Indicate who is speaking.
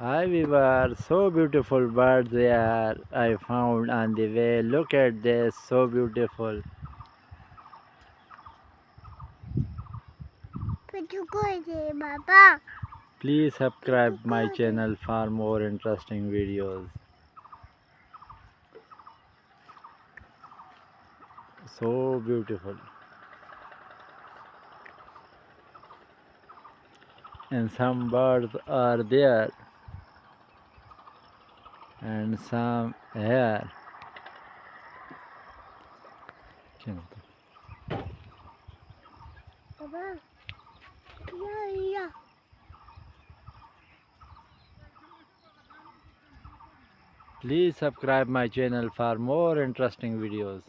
Speaker 1: Hi Vivar, so beautiful birds here I found on the way. Look at this, so beautiful.
Speaker 2: Baba.
Speaker 1: Please subscribe my channel for more interesting videos. So beautiful. And some birds are there and some here.
Speaker 2: Baba. Yeah.
Speaker 1: Please subscribe my channel for more interesting videos.